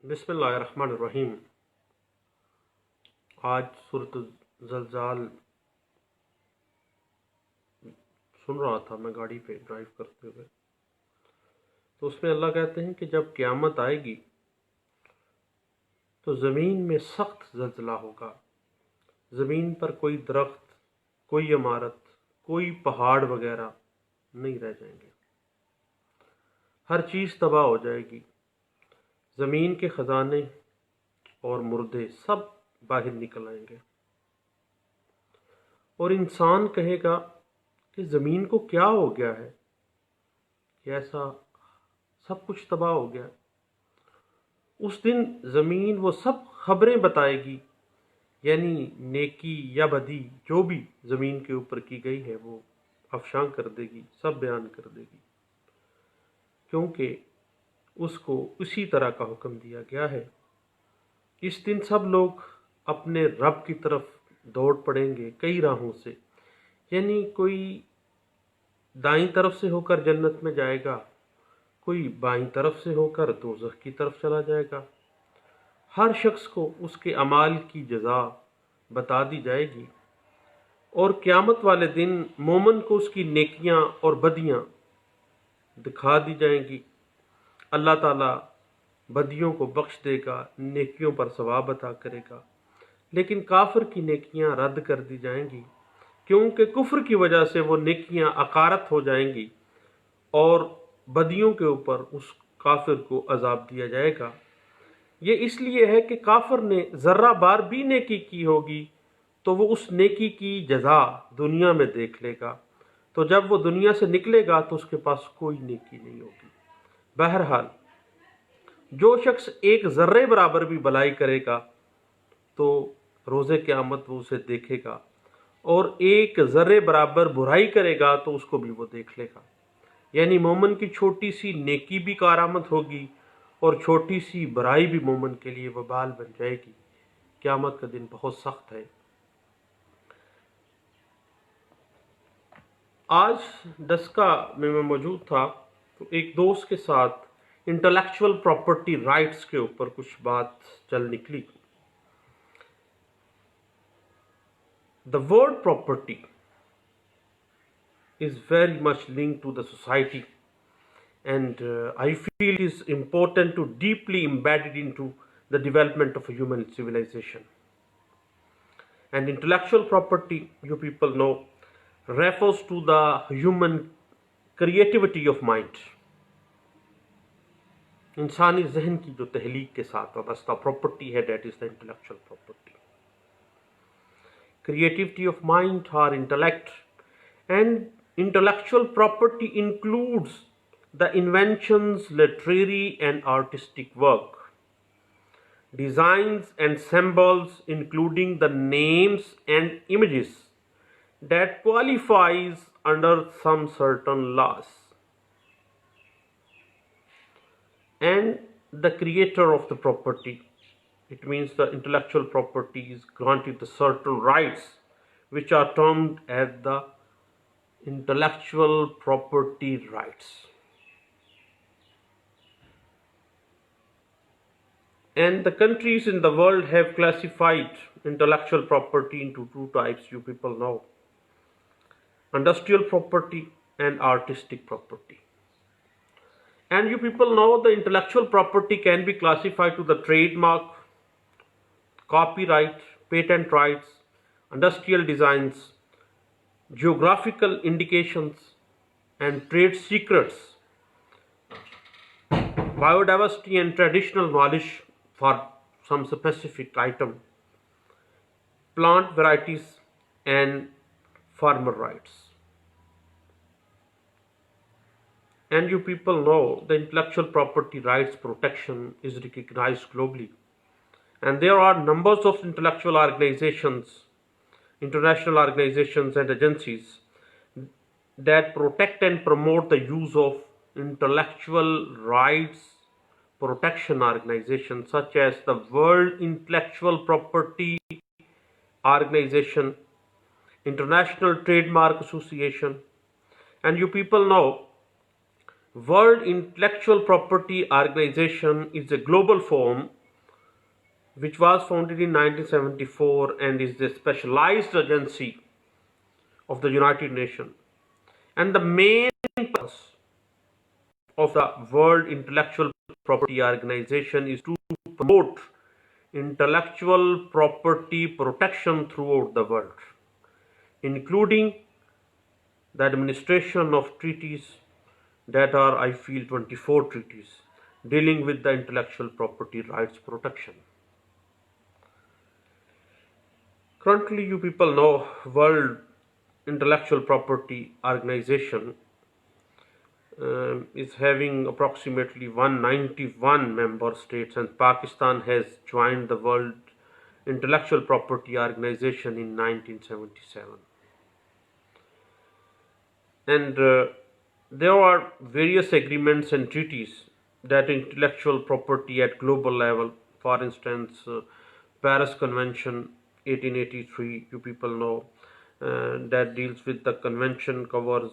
بسم اللہ الرحمن الرحیم۔ آج صورت زلزال سن رہا تھا میں گاڑی پہ ڈرائیو کرتے ہوئے، تو اس میں اللہ کہتے ہیں کہ جب قیامت آئے گی تو زمین میں سخت زلزلہ ہوگا۔ زمین پر کوئی درخت، کوئی عمارت، کوئی پہاڑ وغیرہ نہیں رہ جائیں گے، ہر چیز تباہ ہو جائے گی۔ زمین کے خزانے اور مردے سب باہر نکل آئیں گے، اور انسان کہے گا کہ زمین کو کیا ہو گیا ہے کہ ایسا سب کچھ تباہ ہو گیا۔ اس دن زمین وہ سب خبریں بتائے گی، یعنی نیکی یا بدی جو بھی زمین کے اوپر کی گئی ہے وہ افشاں کر دے گی، سب بیان کر دے گی، کیونکہ اس کو اسی طرح کا حکم دیا گیا ہے۔ اس دن سب لوگ اپنے رب کی طرف دوڑ پڑیں گے کئی راہوں سے، یعنی کوئی دائیں طرف سے ہو کر جنت میں جائے گا، کوئی بائیں طرف سے ہو کر دوزخ کی طرف چلا جائے گا۔ ہر شخص کو اس کے اعمال کی جزا بتا دی جائے گی، اور قیامت والے دن مومن کو اس کی نیکیاں اور بدیاں دکھا دی جائیں گی۔ اللہ تعالیٰ بدیوں کو بخش دے گا، نیکیوں پر ثواب عطا کرے گا، لیکن کافر کی نیکیاں رد کر دی جائیں گی، کیونکہ کفر کی وجہ سے وہ نیکیاں عقارت ہو جائیں گی، اور بدیوں کے اوپر اس کافر کو عذاب دیا جائے گا۔ یہ اس لیے ہے کہ کافر نے ذرہ بار بھی نیکی کی ہوگی تو وہ اس نیکی کی جزا دنیا میں دیکھ لے گا، تو جب وہ دنیا سے نکلے گا تو اس کے پاس کوئی نیکی نہیں ہوگی۔ بہرحال جو شخص ایک ذرے برابر بھی بلائی کرے گا تو روز قیامت وہ اسے دیکھے گا، اور ایک ذرے برابر برائی کرے گا تو اس کو بھی وہ دیکھ لے گا۔ یعنی مومن کی چھوٹی سی نیکی بھی کارآمد ہوگی، اور چھوٹی سی برائی بھی مومن کے لیے وبال بن جائے گی۔ قیامت کا دن بہت سخت ہے۔ آج ڈسکا میں موجود تھا تو ایک دوست کے ساتھ انٹلیکچول پراپرٹی رائٹس کے اوپر کچھ بات چل نکلی۔ The word property is very much linked to the society, and I feel it is important to deeply embed it into the development of a human civilization. And intellectual property, you people know, refers to the human creativity of mind. انسانی ذہن کی جو تحلیق کے ساتھ وابستہ property ہے، that is the intellectual property. Creativity of mind or intellect, and intellectual property includes the inventions, literary and artistic work, designs and symbols, including the names and images that qualifies under some certain laws, and the creator of the property. It means the intellectual property is granted the certain rights which are termed as the intellectual property rights. And the countries in the world have classified intellectual property into two types, you people know: industrial property and artistic property. And you people know the intellectual property can be classified to the trademark, copyright, patent rights, industrial designs, geographical indications, and trade secrets, biodiversity and traditional knowledge for some specific item, plant varieties, and farmer rights. And you people know the intellectual property rights protection is recognized globally. And there are numbers of intellectual organizations, international organizations and agencies that protect and promote the use of intellectual rights protection organizations, such as the World Intellectual Property Organization, International Trademark Association. And you people know World Intellectual Property Organization is a global forum which was founded in 1974 and is a specialized agency of the United Nations. And the main purpose of the World Intellectual Property Organization is to promote intellectual property protection throughout the world, including the administration of treaties that are, I feel, 24 treaties dealing with the intellectual property rights protection. Currently, you people know World Intellectual Property Organization is having approximately 191 member states, and Pakistan has joined the World Intellectual Property Organization in 1977. And there are various agreements and treaties that intellectual property at global level, for instance, Paris Convention 1883, you people know, that deals with the convention, covers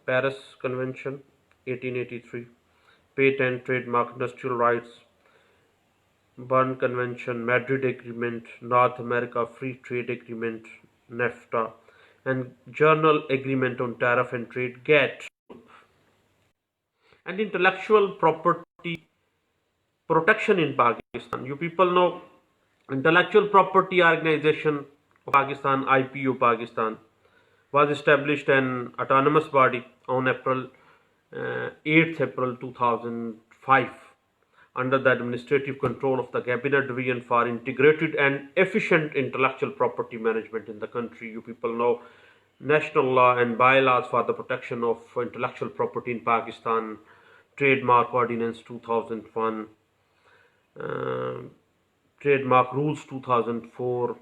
Paris Convention 1883, patent, trademark, industrial rights, Bern Convention, Madrid Agreement, North America Free Trade Agreement, NAFTA, and General Agreement on Tariff and Trade, GATT. And intellectual property protection in Pakistan. You people know Intellectual Property Organization of Pakistan, IPO Pakistan, was established an autonomous body on 8th April 2005 under the administrative control of the Cabinet Division for Integrated and Efficient Intellectual Property Management in the country. You people know national law and bylaws for the protection of intellectual property in Pakistan, Trademark Ordinance 2001, Trademark Rules 2004,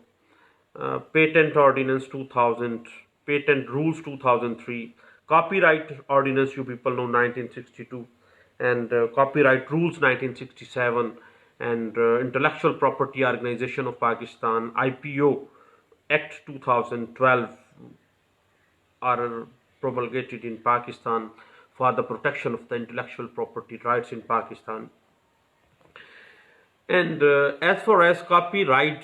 Patent Ordinance 2000, Patent Rules 2003, Copyright Ordinance, you people know, 1962, and Copyright Rules 1967, and Intellectual Property Organization of Pakistan, IPO Act 2012 are promulgated in Pakistan for the protection of the intellectual property rights in Pakistan. And as far as copyright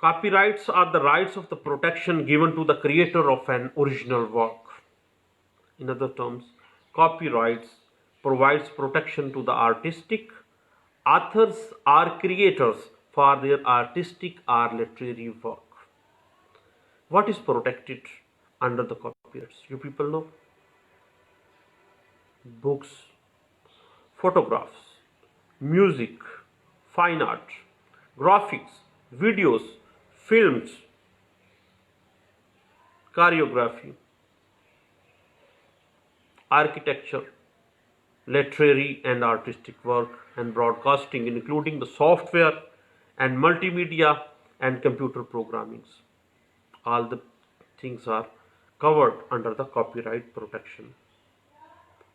copyrights are the rights of the protection given to the creator of an original work. In other terms, copyrights provides protection to the artistic, authors or creators for their artistic or literary work. What is protected under the copyrights? You people know? Books, photographs, music, fine art, graphics, videos, films, choreography, architecture, literary and artistic work, and broadcasting, including the software and multimedia and computer programmings. All the things are covered under the copyright protection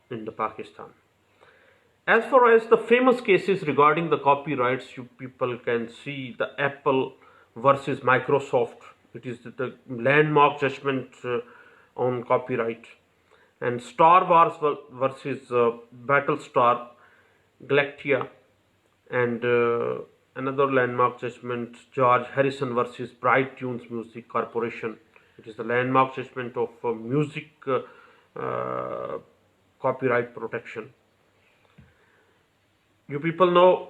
in the Pakistan. As far as the famous cases regarding the copyrights, you people can see the Apple versus Microsoft. It is the landmark judgment on copyright. And Star Wars versus Battlestar Galactica, and another landmark judgment, George Harrison versus Bright Tunes Music Corporation. It is the landmark judgment of music copyright protection. You people know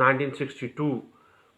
1962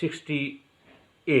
60A,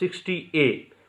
60A,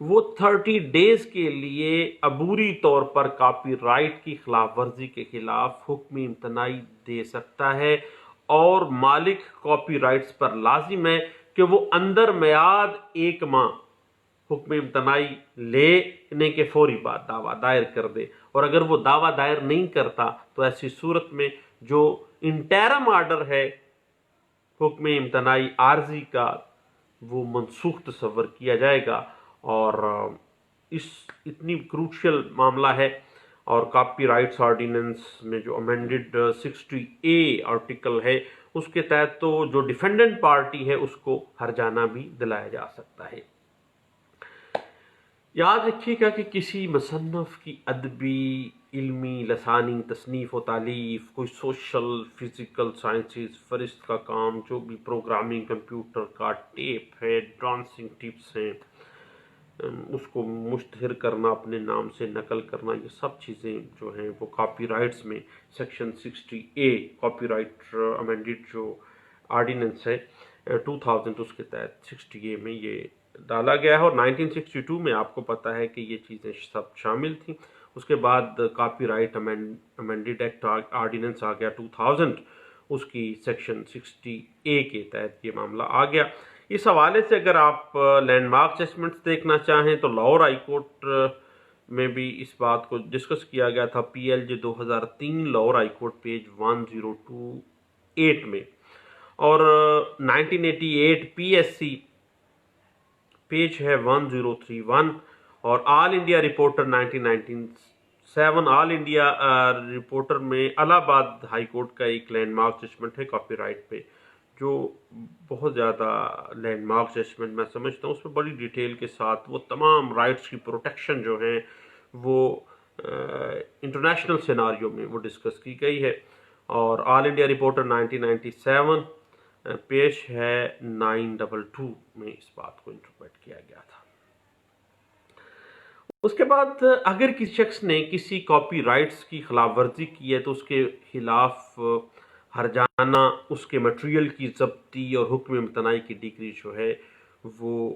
وہ 30 days کے لیے عبوری طور پر copy right کی خلاف ورزی کے خلاف حکم امتناعی دے سکتا ہے، اور مالک کاپی رائٹس پر لازم ہے کہ وہ اندر میعاد 1 ماہ حکم امتناعی لینے کے فوری بعد دعویٰ دائر کر دے، اور اگر وہ دعویٰ دائر نہیں کرتا تو ایسی صورت میں جو انٹرم آرڈر ہے حکم امتناعی عارضی کا وہ منسوخ تصور کیا جائے گا، اور اس اتنی کروشل معاملہ ہے۔ اور کاپی رائٹس آرڈیننس میں جو امینڈڈ 60A آرٹیکل ہے اس کے تحت تو جو ڈیفینڈنٹ پارٹی ہے اس کو ہرجانہ بھی دلایا جا سکتا ہے۔ یاد رکھیے گا کہ کسی مصنف کی ادبی، علمی، لسانی تصنیف و تالیف، کوئی سوشل، فزیکل سائنسز، فرست کا کام، جو بھی پروگرامنگ، کمپیوٹر کا ٹیپ ہے، ڈانسنگ ٹپس ہیں، اس کو مشتہر کرنا، اپنے نام سے نقل کرنا، یہ سب چیزیں جو ہیں وہ کاپی رائٹس میں سیکشن 60A کاپی رائٹ امینڈڈ جو آرڈیننس ہے 2000 اس کے تحت 60A میں یہ ڈالا گیا ہے، اور 1962 میں آپ کو پتہ ہے کہ یہ چیزیں سب شامل تھیں۔ اس کے بعد کاپی رائٹ امینڈڈ ایکٹ آرڈیننس آ گیا 2000، اس کی سیکشن 60A کے تحت یہ معاملہ آ گیا۔ اس حوالے سے اگر آپ لینڈ مارک ججمنٹس دیکھنا چاہیں تو لاہور ہائی کورٹ میں بھی اس بات کو ڈسکس کیا گیا تھا، PLJ 2003 Lahore high court page 1028 میں، اور 1988 PSC پیج ہے 1031، اور آل انڈیا رپورٹر 1997 آل انڈیا رپورٹر میں الہ آباد ہائی کورٹ کا ایک لینڈ مارک ججمنٹ ہے کاپی رائٹ پہ، جو بہت زیادہ لینڈ مارک ججمنٹ میں سمجھتا ہوں، اس میں بڑی ڈیٹیل کے ساتھ وہ تمام رائٹس کی پروٹیکشن جو ہیں وہ انٹرنیشنل سیناریو میں وہ ڈسکس کی گئی ہے، اور آل انڈیا رپورٹر 1997 پیش ہے 922 میں اس بات کو انٹرپریٹ کیا گیا تھا۔ اس کے بعد اگر کسی شخص نے کسی کاپی رائٹس کی خلاف ورزی کی ہے تو اس کے خلاف ہرجانہ، اس کے مٹیریل کی ضبطی اور حکم امتناعی کی ڈگری جو ہے وہ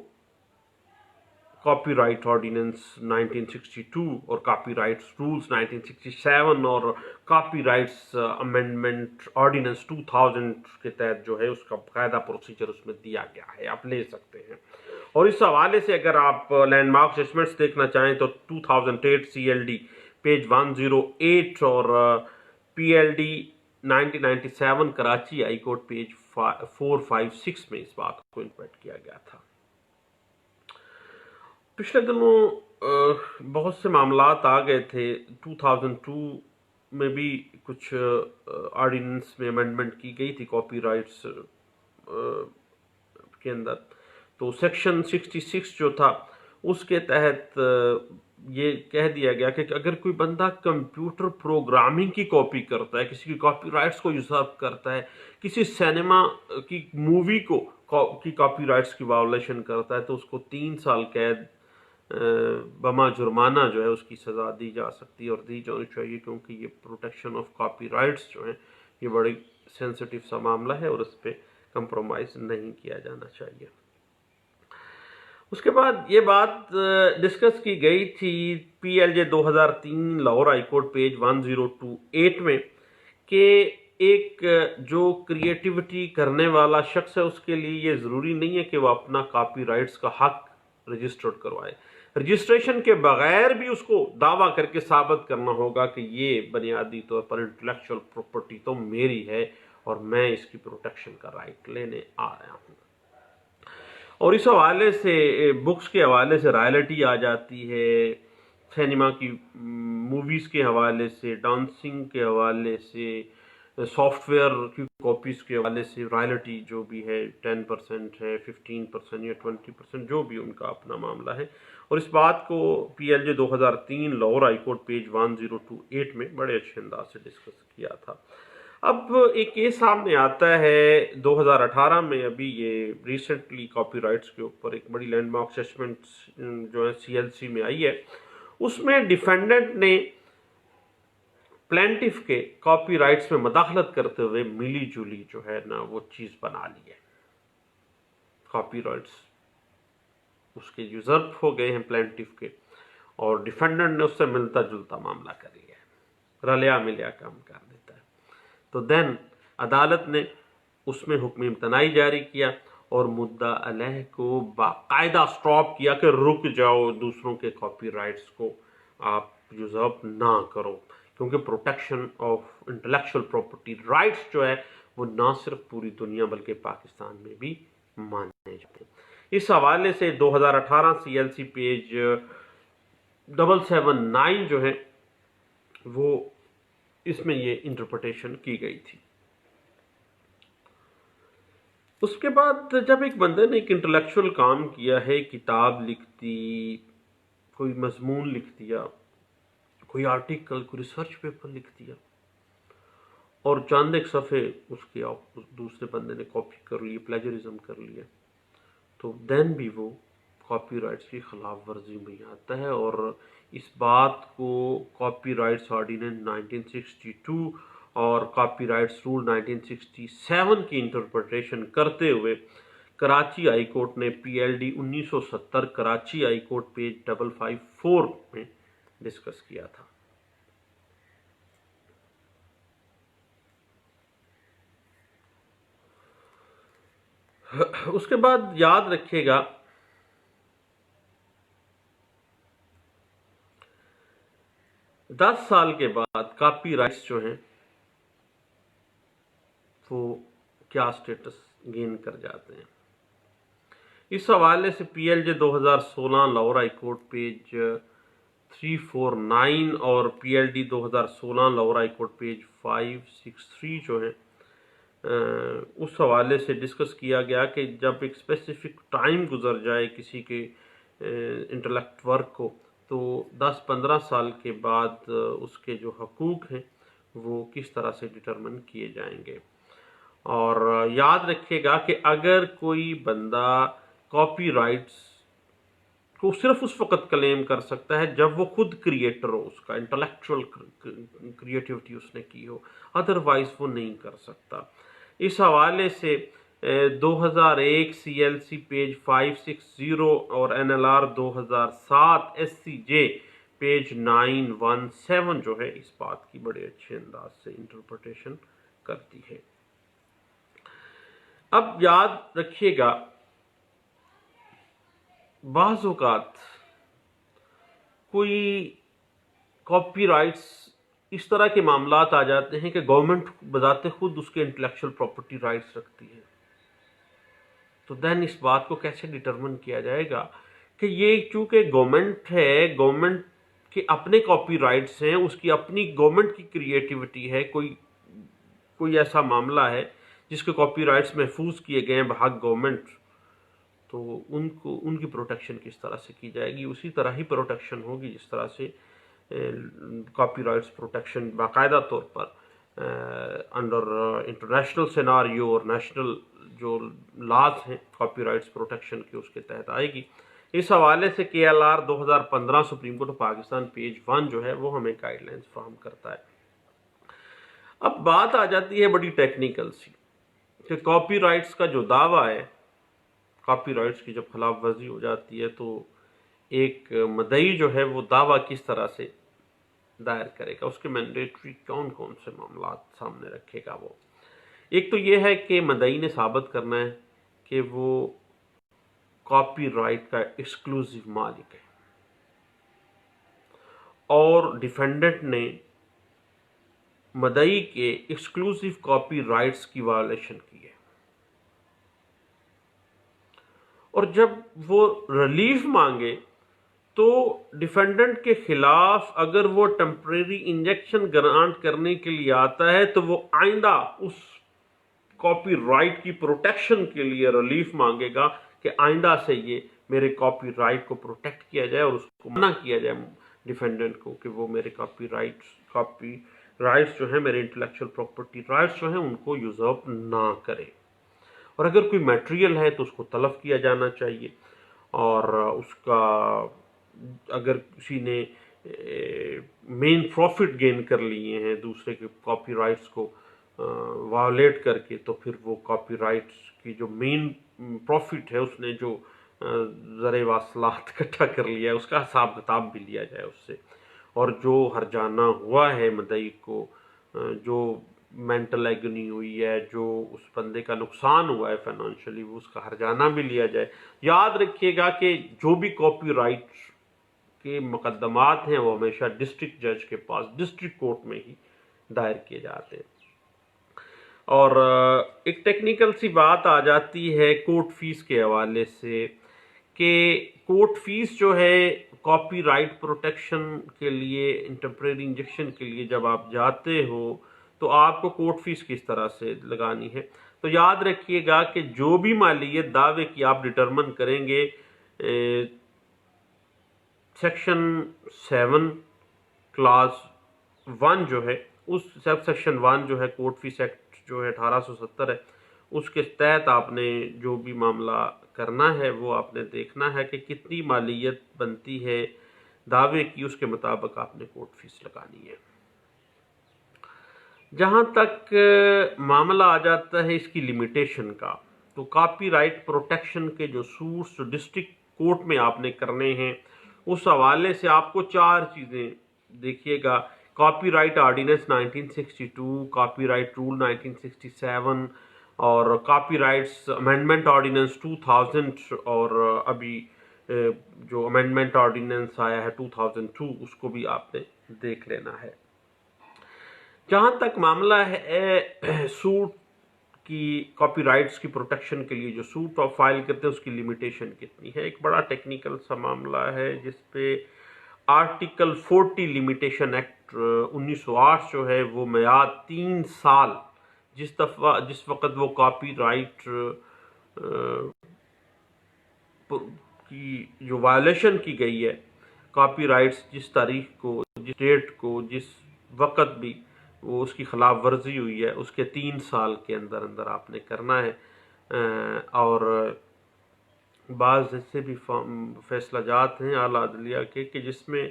کاپی رائٹ آرڈیننس 1962 اور کاپی رائٹس رولز 1967 اور کاپی رائٹس امینڈمنٹ آرڈیننس 2000 کے تحت جو ہے اس کا باقاعدہ پروسیجر اس میں دیا گیا ہے، آپ لے سکتے ہیں۔ اور اس حوالے سے اگر آپ لینڈ مارک ججمنٹس دیکھنا چاہیں تو 2008 CLD پیج 108 اور PLD 1997 Karachi high court page 456 میں اس بات کو انٹرپریٹ کیا گیا تھا۔ پچھلے دنوں بہت سے معاملات آ گئے تھے، 2002 میں بھی کچھ آرڈیننس میں امینڈمنٹ کی گئی تھی کاپی رائٹس کے اندر، تو سیکشن 66 جو تھا اس کے تحت یہ کہہ دیا گیا کہ اگر کوئی بندہ کمپیوٹر پروگرامنگ کی کاپی کرتا ہے، کسی کی کاپی رائٹس کو یوزرو کرتا ہے، کسی سینما کی مووی کی کاپی رائٹس کی وائولیشن کرتا ہے، تو اس کو 3 سال قید بما جرمانہ جو ہے اس کی سزا دی جا سکتی ہے اور دی جانی چاہیے، کیونکہ یہ پروٹیکشن آف کاپی رائٹس جو ہیں یہ بڑی سینسٹیو سا معاملہ ہے اور اس پہ کمپرومائز نہیں کیا جانا چاہیے۔ اس کے بعد یہ بات ڈسکس کی گئی تھی PLJ 2003 Lahore high court page 1028 میں کہ ایک جو کریٹیوٹی کرنے والا شخص ہے اس کے لیے یہ ضروری نہیں ہے کہ وہ اپنا کاپی رائٹس کا حق رجسٹرڈ کروائے، رجسٹریشن کے بغیر بھی اس کو دعویٰ کر کے ثابت کرنا ہوگا کہ یہ بنیادی طور پر انٹلیکچوئل پراپرٹی تو میری ہے اور میں اس کی پروٹیکشن کا رائٹ لینے آ رہا ہوں۔ اور اس حوالے سے بکس کے حوالے سے رائلٹی آ جاتی ہے، سینما کی موویز کے حوالے سے، ڈانسنگ کے حوالے سے، سافٹ ویئر کی کاپیز کے حوالے سے رائلٹی جو بھی ہے 10% ہے، 15% یا 20%، جو بھی ان کا اپنا معاملہ ہے، اور اس بات کو PLJ 2003 Lahore high court page 1028 میں بڑے اچھے انداز سے ڈسکس کیا تھا۔ اب ایک کیس سامنے آتا ہے 2018 میں، ابھی یہ ریسنٹلی کاپی رائٹس کے اوپر ایک بڑی لینڈ مارک ججمنٹ جو ہے CLC میں آئی ہے، اس میں ڈیفینڈنٹ نے پلینٹف کے کاپی رائٹس میں مداخلت کرتے ہوئے ملی جلی جو ہے نا وہ چیز بنا لی ہے، کاپی رائٹس اس کے یوزرپ ہو گئے ہیں پلینٹف کے، اور ڈیفینڈنٹ نے اس سے ملتا جلتا معاملہ کر لیا ہے، رلیا ملیا کام کر دیتا ہے، تو دین عدالت نے اس میں حکم امتناعی جاری کیا اور مدعا علیہ کو باقاعدہ سٹاپ کیا کہ رک جاؤ، دوسروں کے کاپی رائٹس کو آپ یوزرپ نہ کرو، کیونکہ protection of intellectual property rights جو ہے وہ نہ صرف پوری دنیا بلکہ پاکستان میں بھی مانے جاتے ہیں۔ اس حوالے سے 2018 CLC پیج 779 جو ہے وہ اس میں یہ انٹرپریٹیشن کی گئی تھی۔ اس کے بعد جب ایک بندے نے ایک انٹلیکچوئل کام کیا ہے، کتاب لکھ دی، کوئی مضمون لکھ دیا، کوئی آرٹیکل، کوئی ریسرچ پیپر لکھ دیا، اور چند ایک صفحے اس کے دوسرے بندے نے کاپی کر لی، پلیجرزم کر لیا، تو دین بھی وہ کاپی رائٹس کی خلاف ورزی میں آتا ہے، اور اس بات کو کاپی رائٹس آرڈیننس 1962 اور کاپی رائٹس رول 1967 کی انٹرپریٹیشن کرتے ہوئے کراچی ہائی کورٹ نے PLD 1970 Karachi high court page 554 میں ڈسکس کیا تھا۔ اس کے بعد یاد رکھیے گا 10 سال کے بعد کاپی رائٹس جو ہیں وہ کیا سٹیٹس گین کر جاتے ہیں۔ اس حوالے سے PLJ 2016 Lahore high court page 349 اور PLD 2016 Lahore high court page 563 جو ہے اس حوالے سے ڈسکس کیا گیا کہ جب ایک اسپیسیفک ٹائم گزر جائے کسی کے انٹلیکٹ ورک کو، تو 10-15 سال کے بعد اس کے جو حقوق ہیں وہ کس طرح سے ڈٹرمن کیے جائیں گے۔ اور یاد رکھیے گا کہ اگر کوئی بندہ کاپی رائٹس کو صرف اس وقت کلیم کر سکتا ہے جب وہ خود کریٹر ہو، اس کا انٹلیکچوئل کریٹیوٹی اس نے کی ہو، ادروائز وہ نہیں کر سکتا۔ اس حوالے سے 2001 CLC پیج 560 اور NLR 2007 SCJ پیج 917 جو ہے اس بات کی بڑے اچھے انداز سے انٹرپریٹیشن کرتی ہے۔ اب یاد رکھیے گا بعض اوقات کوئی کاپی رائٹس اس طرح کے معاملات آ جاتے ہیں کہ گورنمنٹ بذات خود اس کے انٹلیکچوئل پراپرٹی رائٹس رکھتی ہے، تو دین اس بات کو کیسے ڈٹرمن کیا جائے گا کہ یہ چونکہ گورنمنٹ ہے، گورنمنٹ کے اپنے کاپی رائٹس ہیں، اس کی اپنی گورنمنٹ کی کریٹیوٹی ہے، کوئی ایسا معاملہ ہے جس کے کاپی رائٹس محفوظ کیے گئے ہیں بحق گورنمنٹ، تو ان کی پروٹیکشن کس طرح سے کی جائے گی؟ اسی طرح ہی پروٹیکشن ہوگی جس طرح سے کاپی رائٹس پروٹیکشن باقاعدہ طور پر انڈر انٹرنیشنل سیناریو اور نیشنل جو لاز ہیں کاپی رائٹس پروٹیکشن کے اس کے تحت آئے گی۔ اس حوالے سے KLR 2015 supreme court of Pakistan page 1 جو ہے وہ ہمیں گائیڈ لائنز فراہم کرتا ہے۔ اب بات آ جاتی ہے بڑی ٹیکنیکل سی کہ کاپی رائٹس کا جو دعویٰ ہے، کاپی رائٹس کی جب خلاف ورزی ہو جاتی ہے تو ایک مدعی جو ہے وہ دعویٰ کس طرح سے دائر کرے گا، اس کے مینڈیٹری کون کون سے معاملات سامنے رکھے گا۔ وہ ایک تو یہ ہے کہ مدعی نے ثابت کرنا ہے کہ وہ کاپی رائٹ کا ایکسکلوسیو مالک ہے، اور ڈیفینڈنٹ نے مدعی کے ایکسکلوسیو کاپی رائٹس کی وائلیشن کی ہے، اور جب وہ ریلیف مانگے تو ڈیفینڈنٹ کے خلاف اگر وہ ٹیمپریری انجیکشن گرانٹ کرنے کے لیے آتا ہے تو وہ آئندہ اس کاپی رائٹ کی پروٹیکشن کے لیے ریلیف مانگے گا کہ آئندہ سے یہ میرے کاپی رائٹ کو پروٹیکٹ کیا جائے اور اس کو منع کیا جائے ڈیفینڈنٹ کو کہ وہ میرے کاپی رائٹس جو ہیں، میرے انٹلیکچوئل پراپرٹی رائٹس جو ہیں ان کو یوزرپ نہ کرے، اور اگر کوئی میٹیریل ہے تو اس کو تلف کیا جانا چاہیے، اور اس کا اگر کسی نے مین پروفٹ گین کر لیے ہیں دوسرے کے کاپی رائٹس کو وائلیٹ کر کے، تو پھر وہ کاپی رائٹس کی جو مین پروفٹ ہے اس نے جو ذرائع واصلات اکٹھا کر لیا ہے، اس کا حساب کتاب بھی لیا جائے اس سے، اور جو ہرجانہ ہوا ہے مدعی کو، جو مینٹل ایگنی ہوئی ہے، جو اس بندے کا نقصان ہوا ہے فائنانشلی، وہ اس کا ہرجانہ بھی لیا جائے۔ یاد رکھیے گا کہ جو بھی کاپی رائٹ کے مقدمات ہیں وہ ہمیشہ ڈسٹرکٹ جج کے پاس ڈسٹرکٹ کورٹ میں ہی دائر کیے جاتے ہیں۔ اور ایک ٹیکنیکل سی بات آ جاتی ہے کورٹ فیس کے حوالے سے، کہ کورٹ فیس جو ہے کاپی رائٹ پروٹیکشن کے لیے، انٹرپریری انجیکشن کے لیے جب آپ جاتے ہو تو آپ کو کورٹ فیس کس طرح سے لگانی ہے۔ تو یاد رکھیے گا کہ جو بھی مالیت دعوے کی آپ ڈٹرمن کریں گے، سیکشن 7 کلاس 1 جو ہے، اس سیکشن 1 جو ہے کورٹ فیس ایکٹ جو ہے 1870 ہے، اس کے تحت آپ نے جو بھی معاملہ کرنا ہے وہ آپ نے دیکھنا ہے کہ کتنی مالیت بنتی ہے دعوے کی، اس کے مطابق آپ نے کورٹ فیس لگانی ہے۔ جہاں تک معاملہ آ جاتا ہے اس کی لمیٹیشن کا، تو کاپی رائٹ پروٹیکشن کے جو سوٹس جو ڈسٹرکٹ کورٹ میں آپ نے کرنے ہیں، اس حوالے سے آپ کو 4 چیزیں دیکھیے گا: copyright ordinance 1962، copyright rule 1967، اور کاپی رائٹس امینڈمنٹ آرڈیننس 2000، اور ابھی جو امینڈمنٹ آرڈیننس آیا ہے 2002، اس کو بھی آپ نے دیکھ لینا ہے۔ جہاں تک معاملہ ہے سوٹ کی، کاپی رائٹس کی پروٹیکشن کے لیے جو سوٹ آپ فائل کرتے ہیں اس کی لمیٹیشن کتنی ہے، ایک بڑا ٹیکنیکل سا معاملہ ہے جس پہ آرٹیکل 40 لمیٹیشن ایکٹ 1908 جو ہے وہ میعاد 3 سال، جس وقت وہ کاپی رائٹ کی جو وائلیشن کی گئی ہے، کاپی رائٹس جس تاریخ کو، جس ڈیٹ کو، جس وقت بھی وہ اس کی خلاف ورزی ہوئی ہے، اس کے 3 سال کے اندر اندر آپ نے کرنا ہے۔ اور بعض ایسے بھی فیصلہ جات ہیں اعلیٰ عدلیہ کے کہ جس میں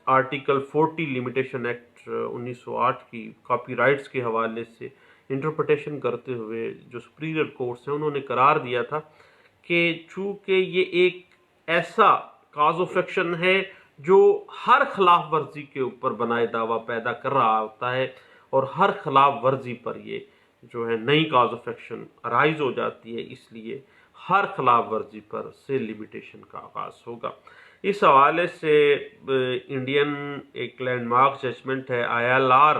آرٹیکل 40 لمیٹیشن ایکٹ 1908 کی کاپی رائٹس کے حوالے سے انٹرپریٹیشن کرتے ہوئے جو سپیریئر کورٹس ہیں انہوں نے قرار دیا تھا کہ چونکہ یہ ایک ایسا کاز آف ایکشن ہے جو ہر خلاف ورزی کے اوپر بنائے دعویٰ پیدا کر رہا ہوتا ہے، اور ہر خلاف ورزی پر یہ جو ہے نئی کاز آف ایکشن ارائز ہو جاتی ہے، اس لیے ہر خلاف ورزی پر سے لمیٹیشن کا آغاز ہوگا۔ اس حوالے سے انڈین ایک لینڈ مارک ججمنٹ ہے ILR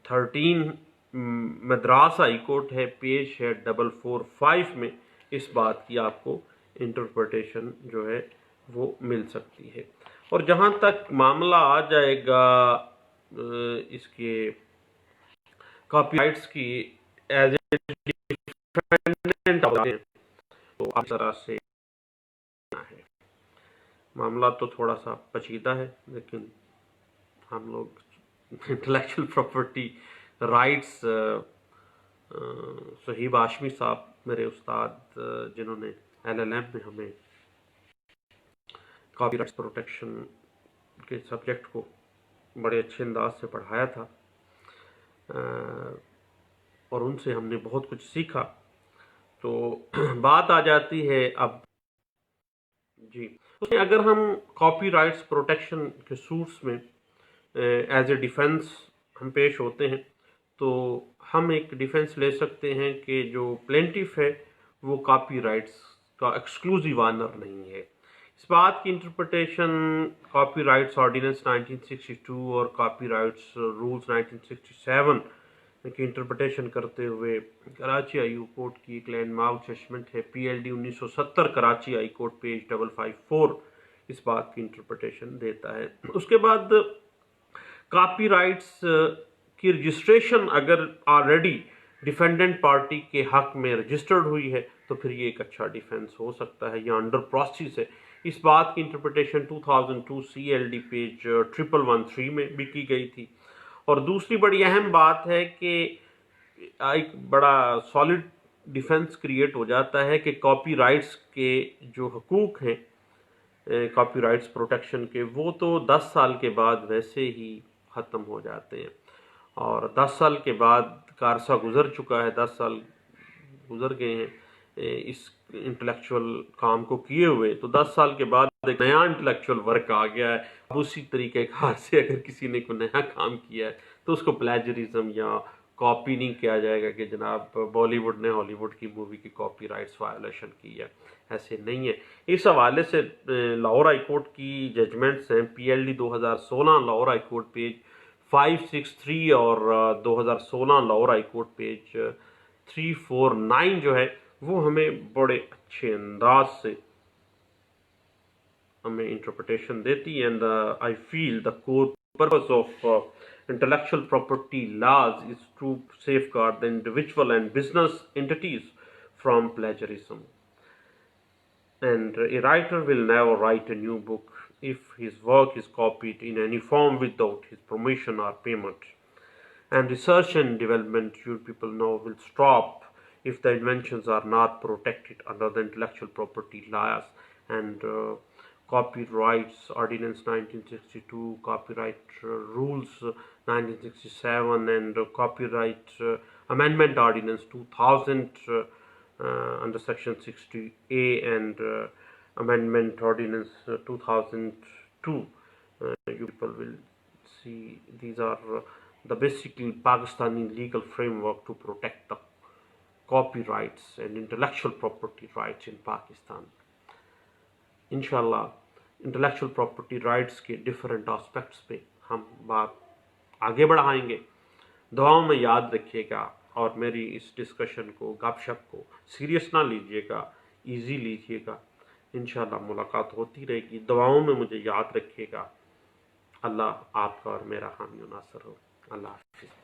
13 مدراس ہائی کورٹ ہے، پیج ہے 445 میں، اس بات کی آپ کو انٹرپریٹیشن جو ہے وہ مل سکتی ہے۔ اور جہاں تک معاملہ آ جائے گا اس کے کاپی رائٹس کی ایز اے ڈیفینڈنٹ تو اس طرح سے ہے معاملہ تو تھوڑا سا پیچیدہ ہے، لیکن ہم لوگ intellectual property rights, Suhaib Hashmi صاحب میرے استاد جنہوں نے LLM میں ہمیں کاپی رائٹس پروٹیکشن کے سبجیکٹ کو بڑے اچھے انداز سے پڑھایا تھا، اور ان سے ہم نے بہت کچھ سیکھا۔ تو بات آ جاتی ہے اب جی اگر ہم کاپی رائٹس پروٹیکشن کے سوٹس میں ایز اے ڈیفنس ہم پیش ہوتے ہیں تو ہم ایک ڈیفنس لے سکتے ہیں کہ جو پلینٹیف ہے وہ کاپی رائٹس کا ایکسکلوزیو آنر نہیں ہے۔ اس بات کی انٹرپریٹیشن کاپی رائٹس آرڈیننس 1962 اور کاپی رائٹس رولز 1967 کی انٹرپریٹیشن کرتے ہوئے کراچی ہائی کورٹ کی ایک لینڈ مارک ججمنٹ ہے PLD 1970 Karachi high court page 554 اس بات کی انٹرپریٹیشن دیتا ہے۔ اس کے بعد کاپی رائٹس کی رجسٹریشن اگر آلریڈی ڈیفینڈنٹ پارٹی کے حق میں رجسٹرڈ ہوئی ہے تو پھر یہ ایک اچھا ڈیفینس ہو سکتا ہے یا انڈر پروسیس ہے۔ اس بات کی انٹرپریٹیشن 2002 CLD پیج 1113 میں بھی کی گئی تھی۔ اور دوسری بڑی اہم بات ہے کہ ایک بڑا سالڈ ڈیفنس کریٹ ہو جاتا ہے کہ کاپی رائٹس کے جو حقوق ہیں کاپی رائٹس پروٹیکشن کے، وہ تو 10 سال کے بعد ویسے ہی ختم ہو جاتے ہیں، اور 10 سال کے بعد کا عرصہ گزر چکا ہے، 10 سال گزر گئے ہیں، اس انٹلیکچول کام کو کیے ہوئے، تو 10 سال کے بعد ایک نیا انٹلیکچول ورک آ گیا ہے. اب اسی طریقہ کار سے اگر کسی نے کوئی نیا کام کیا ہے تو اس کو پلیجرزم یا کاپی نہیں کیا جائے گا کہ جناب بالی ووڈ نے ہالی ووڈ کی مووی کی کاپی رائٹس وائلیشن کی ہے. ایسے نہیں ہے. اس حوالے سے لاہور ہائی کورٹ کی ججمنٹس ہیں. P L D 2016 Lahore high court page 563 اور 2016 لاہور ہائی کورٹ پیج 349 جو ہے وہ ہمیں بڑے اچھے انداز سے ہمیں انٹرپریٹیشن دیتی ہے. And I feel the core purpose of intellectual property laws is to safeguard the individual and business entities from plagiarism. And a writer will never write a new book if his work is copied in any form without his permission or payment. And research and development, you people know, will stop if the inventions are not protected under the intellectual property laws. And copyrights ordinance 1962, copyright rules 1967, and copyright amendment ordinance 2000 under section 60A, and amendment ordinance 2002. You people will see these are the basically Pakistani legal framework to protect the copyrights and intellectual property rights in Pakistan. انشاءاللہ intellectual property rights کے different aspects پہ ہم بات آگے بڑھائیں گے. دعاؤں میں یاد رکھیے گا اور میری اس ڈسکشن کو گپ شپ کو سیریس نہ لیجیے گا، ایزی لیجیے گا. انشاءاللہ ملاقات ہوتی رہے گی. دعاؤں میں مجھے یاد رکھیے گا. اللہ آپ کا اور میرا حامی و ناصر ہو. اللہ حافظ.